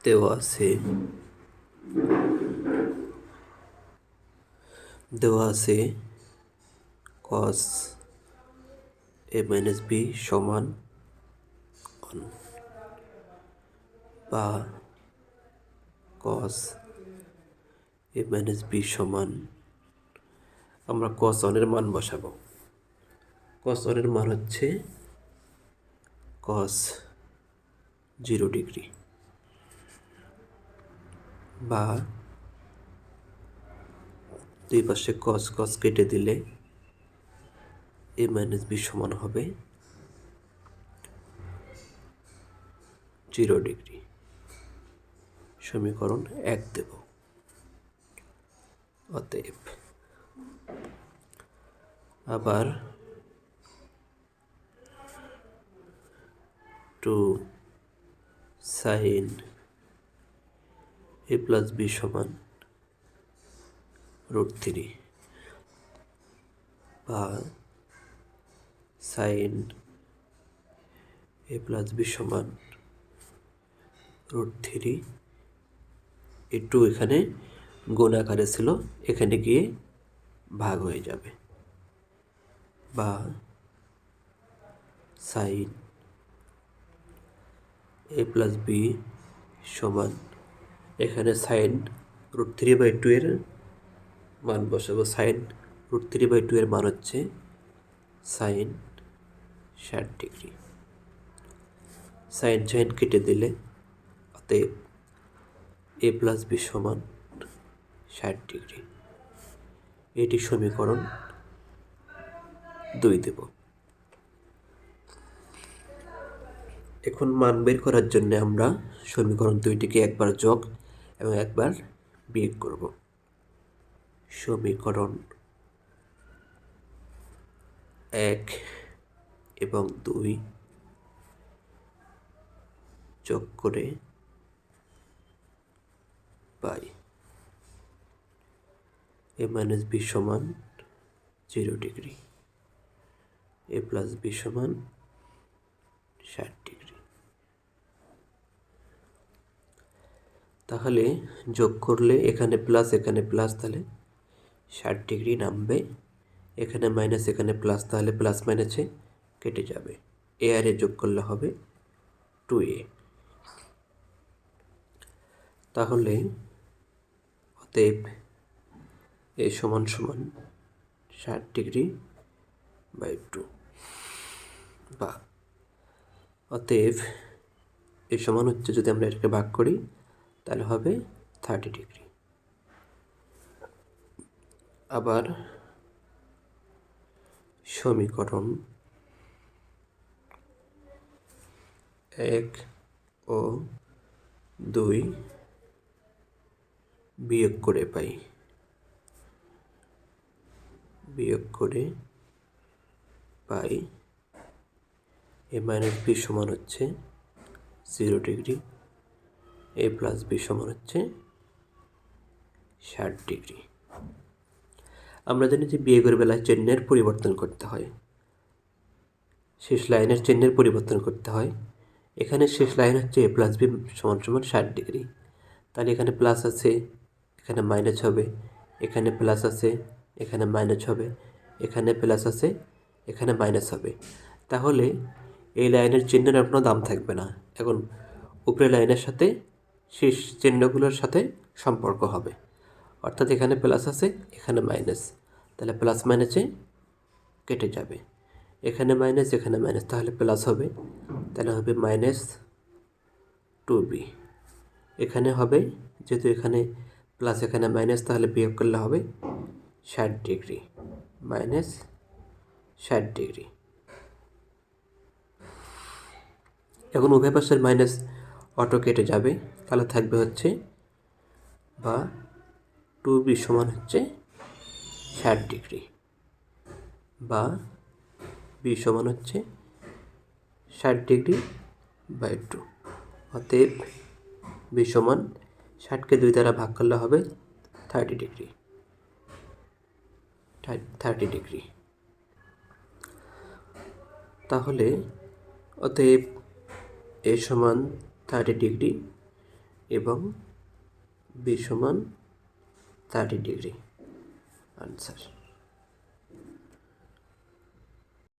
দেওয়া আছে cos a minus b সমান 1 বা cos a minus b সমান, আমরা cos 1 এর মান বসাবো। cos 1 এর মান হচ্ছে cos 0 ডিগ্রি বা দুই পাশে cos cos কেটে দিলে a minus b সমান হবে 0 ডিগ্রি। সমীকরণ 1 দেব। অতএব আবার 2 sin a plus b সমান √3 বা sin a plus b সমান √3, এই 2 এখানে গুণ আকারে ছিল, এখানে গিয়ে ভাগ হয়ে যাবে, বা sin a plus b সমান, এখানে sin √3/2 এর মান বসাবো। sin √3/2 এর মান হচ্ছে sin 60 ডিগ্রি। sin কেটে দিলে অতএব a plus b সমান 60 ডিগ্রি। এটি সমীকরণ 2 দেব। এখন মান বের করার জন্য আমরা সমীকরণ 2টিকে একবার যোগ এবং একবার বিয়োগ করব। সমীকরণ 1 এবং 2 যোগ করে পাই a minus b সমান 0 ডিগ্রি, a plus b সমান 60 ডিগ্রি। তাহলে যোগ করলে এখানে প্লাস এখানে প্লাস, তাহলে 60 ডিগ্রি নামবে। এখানে মাইনাস এখানে প্লাস, তাহলে প্লাস মাইনাসে কেটে যাবে। এ আর এ যোগ করলে হবে 2a। তাহলে অতএব এ সমান 60 ডিগ্রি বাই 2, বা অতএব এ সমান হচ্ছে, যদি আমরা এটাকে ভাগ করি তাহলে হবে 30 ডিগ্রি। আবার সমীকরণ 1 ও 2 বিয়োগ করে পাই a minus b সমান হচ্ছে 0 ডিগ্রি, a plus b সমান হচ্ছে 60 ডিগ্রি। আমরা জানি যে বিয়োগের বেলায় চিহ্নের পরিবর্তন করতে হয়, শেষ লাইনের চিহ্নের পরিবর্তন করতে হয়। এখানে শেষ লাইন হচ্ছে a plus b সমান 60 ডিগ্রি, তাহলে এখানে প্লাস আছে, এখানে মাইনাস হবে, এখানে প্লাস আছে, এখানে মাইনাস হবে, এখানে প্লাস আছে, এখানে মাইনাস হবে। তাহলে এই লাইনের চিহ্নের আর কোনো দাম থাকবে না। এখন উপরের লাইনের সাথে শেষ চিহ্নগুলোর সাথে সম্পর্ক হবে, অর্থাৎ এখানে প্লাস আছে, এখানে মাইনাস, তাহলে প্লাস মাইনাসে কেটে যাবে। এখানে মাইনাস, এখানে মাইনাস, তাহলে প্লাস হবে, তাহলে হবে মাইনাস 2b। এখানে হবে, যেহেতু এখানে প্লাস এখানে মাইনাস, তাহলে বিয়োগ করলে হবে 60 ডিগ্রি মাইনাস 60 ডিগ্রি। এখন উভয় পাশের মাইনাস অটো কেটে যাবে, তাহলে থাকবে হচ্ছে, বা 2b সমান হচ্ছে 60 ডিগ্রি, বা b সমান হচ্ছে 60 ডিগ্রি বাই 2। অতএব b সমান 60কে 2 দ্বারা ভাগ করলে হবে 30 ডিগ্রি। তাহলে অতএব a সমান 30 ডিগ্রি এবং বি সমান 30 ডিগ্রি। আনসার।